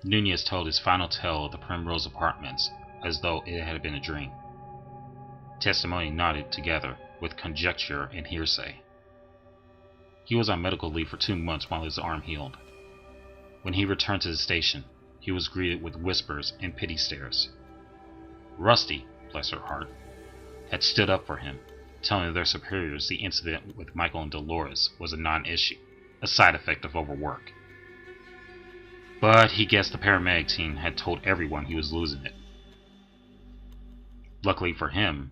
Nunez told his final tale of the Primrose apartments as though it had been a dream. Testimony nodded together with conjecture and hearsay. He was on medical leave for 2 months while his arm healed. When he returned to the station, he was greeted with whispers and pity stares. Rusty, bless her heart, had stood up for him, telling their superiors the incident with Michael and Dolores was a non-issue, a side effect of overwork. But he guessed the paramedic team had told everyone he was losing it. Luckily for him,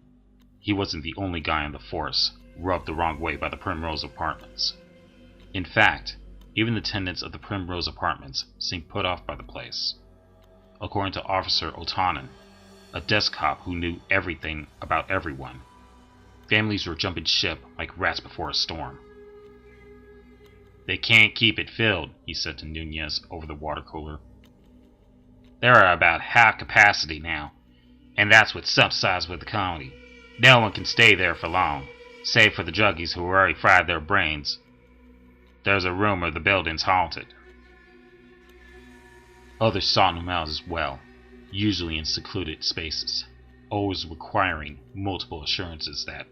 he wasn't the only guy on the force rubbed the wrong way by the Primrose apartments. In fact, even the tenants of the Primrose apartments seemed put off by the place. According to Officer Otanen, a desk cop who knew everything about everyone, families were jumping ship like rats before a storm. "They can't keep it filled," he said to Nunez over the water cooler. "They're about half capacity now, and that's with subsides with the colony. No one can stay there for long, save for the druggies who already fried their brains. There's a rumor the building's haunted." Others sought him out as well, usually in secluded spaces, always requiring multiple assurances that,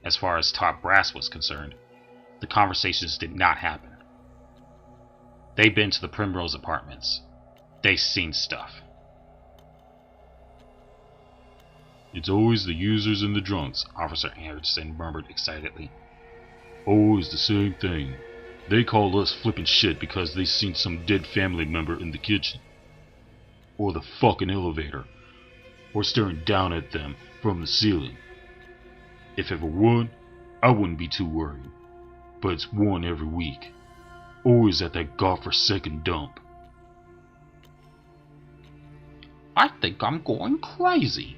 as far as top brass was concerned, the conversations did not happen. They'd been to the Primrose apartments. They'd seen stuff. "It's always the users and the drunks," Officer Anderson murmured excitedly. "Always the same thing. They call us flippin' shit because they seen some dead family member in the kitchen. Or the fucking elevator. Or staring down at them from the ceiling. If it were one, I wouldn't be too worried. But it's one every week. Always at that godforsaken dump." "I think I'm going crazy,"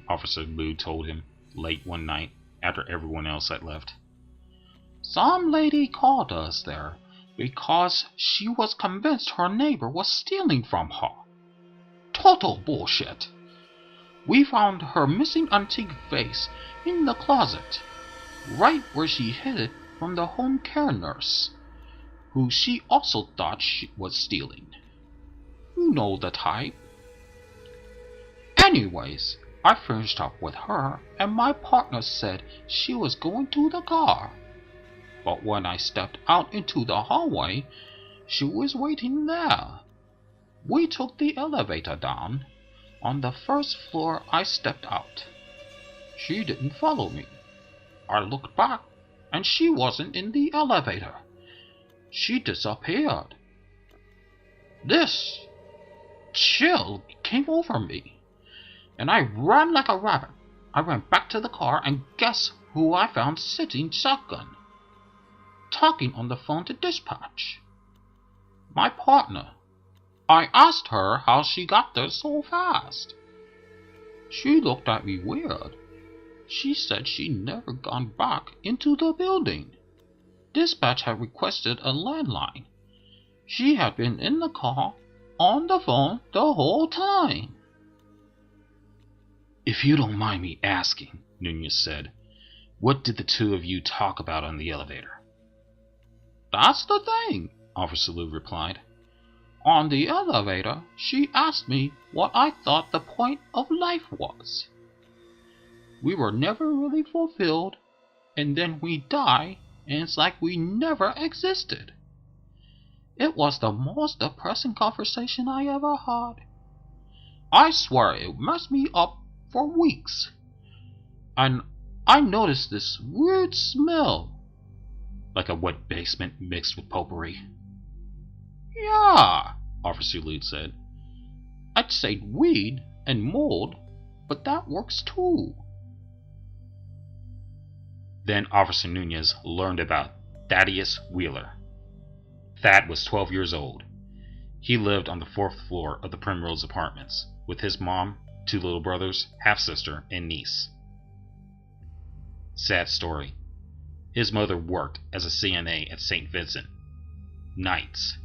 Officer Lou told him late one night after everyone else had left. "Some lady called us there because she was convinced her neighbor was stealing from her. Total bullshit. We found her missing antique vase in the closet, right where she hid it from the home care nurse, who she also thought she was stealing. You know the type. Anyways, I finished up with her, and my partner said she was going to the car. But when I stepped out into the hallway, she was waiting there. We took the elevator down. On the first floor, I stepped out. She didn't follow me. I looked back, and she wasn't in the elevator. She disappeared. This chill came over me, and I ran like a rabbit. I ran back to the car, and guess who I found sitting shotgun, talking on the phone to dispatch? My partner. I asked her how she got there so fast. She looked at me weird. She said she'd never gone back into the building. Dispatch had requested a landline. She had been in the car, on the phone, the whole time." "If you don't mind me asking," Nunez said, "what did the two of you talk about on the elevator?" "That's the thing," Officer Lou replied. "On the elevator, she asked me what I thought the point of life was. We were never really fulfilled, and then we die, and it's like we never existed. It was the most depressing conversation I ever had. I swear it messed me up for weeks. And I noticed this weird smell. Like a wet basement mixed with potpourri." "Yeah," Officer Lute said. "I'd say weed and mold, but that works too." Then Officer Nunez learned about Thaddeus Wheeler. Thad was 12 years old. He lived on the 4th floor of the Primrose apartments with his mom, 2 little brothers, half-sister, and niece. Sad story. His mother worked as a CNA at St. Vincent. Nights.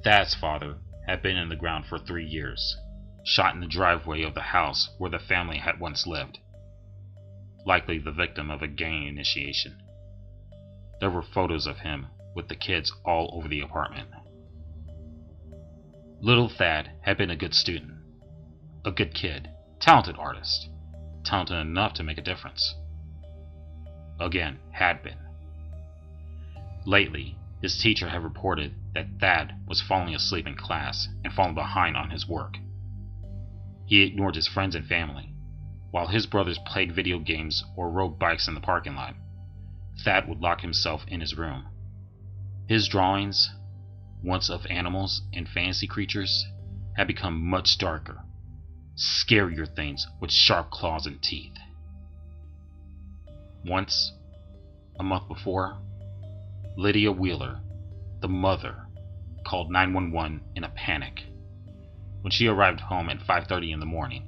Thad's father had been in the ground for 3 years, shot in the driveway of the house where the family had once lived. Likely the victim of a gang initiation. There were photos of him with the kids all over the apartment. Little Thad had been a good student, a good kid, talented artist, talented enough to make a difference. Again, had been. Lately, his teacher had reported that Thad was falling asleep in class and falling behind on his work. He ignored his friends and family. While his brothers played video games or rode bikes in the parking lot, Thad would lock himself in his room. His drawings, once of animals and fantasy creatures, had become much darker, scarier things with sharp claws and teeth. Once, a month before, Lydia Wheeler, the mother, called 911 in a panic. When she arrived home at 5:30 in the morning,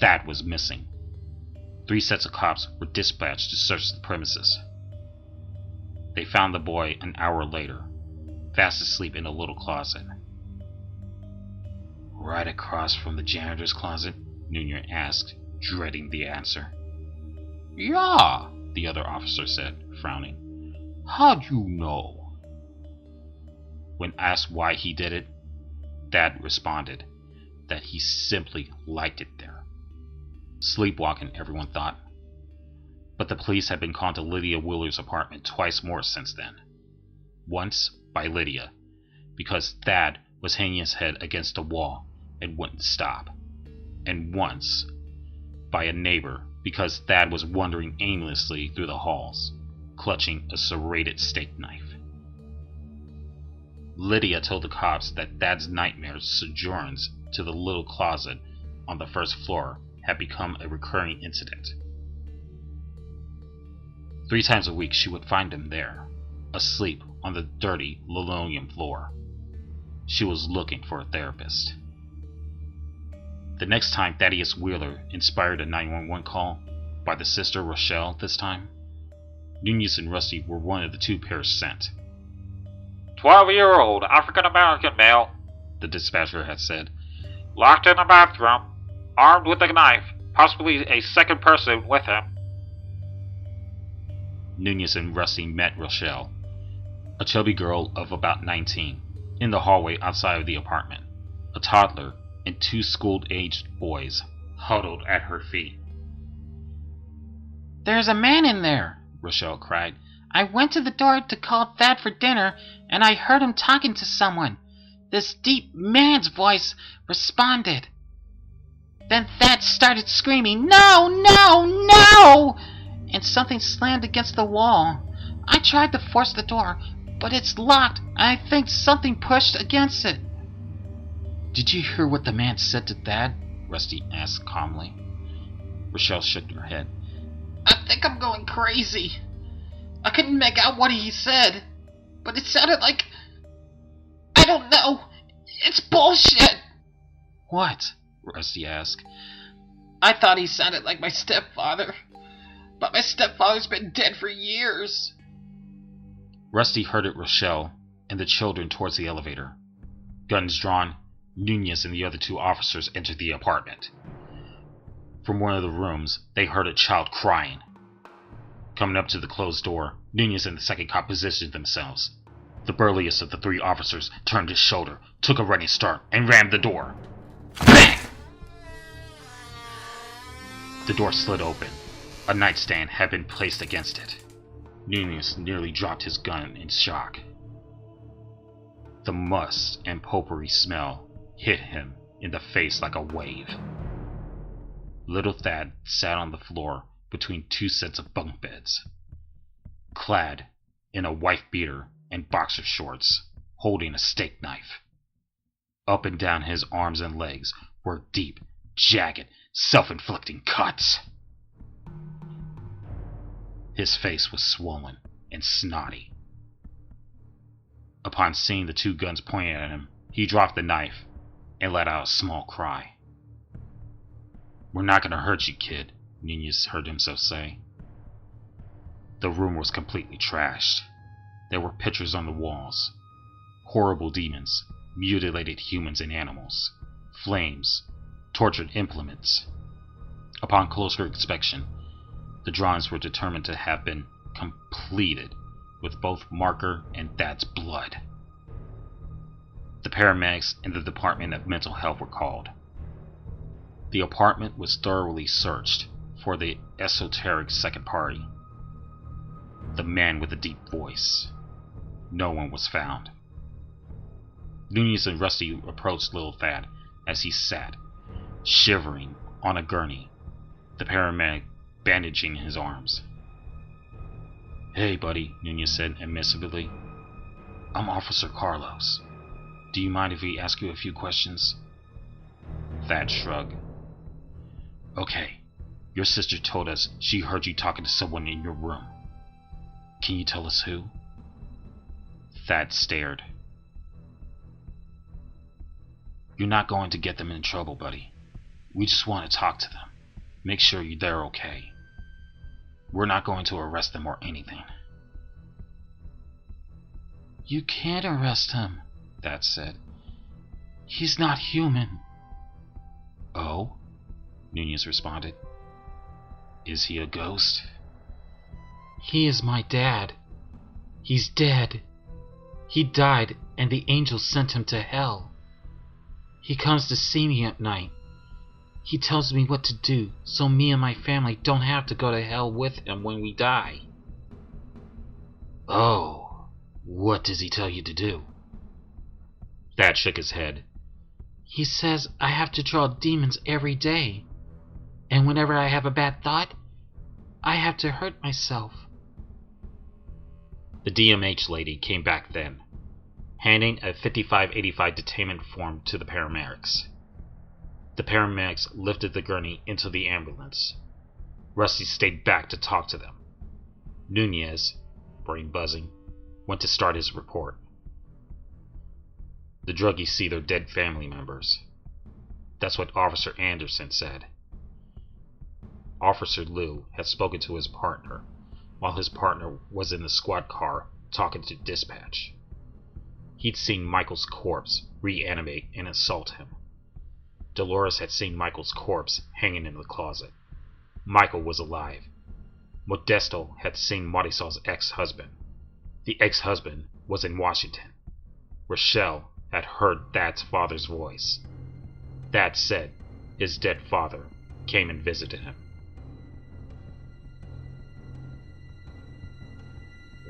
Thad was missing. 3 sets of cops were dispatched to search the premises. They found the boy an hour later, fast asleep in a little closet. Right across from the janitor's closet? Nunez asked, dreading the answer. Yeah, the other officer said, frowning. How'd you know? When asked why he did it, Thad responded that he simply liked it there. Sleepwalking, everyone thought. But the police had been called to Lydia Wheeler's apartment twice more since then. Once by Lydia, because Thad was hanging his head against a wall and wouldn't stop. And once by a neighbor, because Thad was wandering aimlessly through the halls, clutching a serrated steak knife. Lydia told the cops that Thad's nightmare sojourns to the little closet on the first floor had become a recurring incident. 3 times a week she would find him there, asleep on the dirty linoleum floor. She was looking for a therapist. The next time Thaddeus Wheeler inspired a 911 call, by the sister Rochelle this time, Nunez and Rusty were one of the 2 pairs sent. 12-year-old African-American male, the dispatcher had said. Locked in a bathroom, armed with a knife, possibly a second person with him. Nunez and Rusty met Rochelle, a chubby girl of about 19, in the hallway outside of the apartment. A toddler and 2 school-aged boys huddled at her feet. There's a man in there, Rochelle cried. I went to the door to call Thad for dinner, and I heard him talking to someone. This deep man's voice responded. Then Thad started screaming, No, no, no! And something slammed against the wall. I tried to force the door, but it's locked, and I think something pushed against it. Did you hear what the man said to Thad? Rusty asked calmly. Rochelle shook her head. I think I'm going crazy. I couldn't make out what he said, but it sounded like... I don't know. It's bullshit. What? Rusty asked. I thought he sounded like my stepfather, but my stepfather's been dead for years. Rusty herded Rochelle and the children towards the elevator. Guns drawn, Nunez and the other 2 officers entered the apartment. From one of the rooms, they heard a child crying. Coming up to the closed door, Nunez and the second cop positioned themselves. The burliest of the 3 officers turned his shoulder, took a running start, and rammed the door. Bang! The door slid open. A nightstand had been placed against it. Nunez nearly dropped his gun in shock. The must and potpourri smell hit him in the face like a wave. Little Thad sat on the floor between 2 sets of bunk beds, clad in a wife beater and boxer shorts, holding a steak knife. Up and down his arms and legs were deep, jagged, self-inflicting cuts. His face was swollen and snotty. Upon seeing the 2 guns pointing at him, he dropped the knife and let out a small cry. We're not going to hurt you, kid, Nunez heard himself say. The room was completely trashed. There were pictures on the walls. Horrible demons, mutilated humans and animals, flames, tortured implements. Upon closer inspection, the drawings were determined to have been completed with both marker and Thad's blood. The paramedics and the Department of Mental Health were called. The apartment was thoroughly searched for the esoteric second party, the man with the deep voice. No one was found. Nunez and Rusty approached Little Thad as he sat, shivering, on a gurney, the paramedic bandaging his arms. "Hey, buddy," Nunez said admissively. "I'm Officer Carlos. Do you mind if we ask you a few questions?" Thad shrugged. "Okay, your sister told us she heard you talking to someone in your room. Can you tell us who?" Thad stared. "You're not going to get them in trouble, buddy. We just want to talk to them. Make sure they're okay. We're not going to arrest them or anything." "You can't arrest him," Thad said. "He's not human." "Oh?" Nunez responded. "Is he a ghost?" "He is my dad. He's dead. He died, and the angels sent him to hell. He comes to see me at night. He tells me what to do, so me and my family don't have to go to hell with him when we die." "Oh, what does he tell you to do?" Thad shook his head. "He says I have to draw demons every day, and whenever I have a bad thought, I have to hurt myself." The DMH lady came back then, handing a 5585 detainment form to the paramedics. The paramedics lifted the gurney into the ambulance. Rusty stayed back to talk to them. Nunez, brain buzzing, went to start his report. The druggies see their dead family members. That's what Officer Anderson said. Officer Liu had spoken to his partner, while his partner was in the squad car talking to dispatch. He'd seen Michael's corpse reanimate and assault him. Dolores had seen Michael's corpse hanging in the closet. Michael was alive. Modesto had seen Marisol's ex-husband. The ex-husband was in Washington. Rochelle had heard Thad's father's voice. Thad said his dead father came and visited him.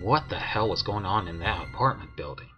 What the hell was going on in that apartment building?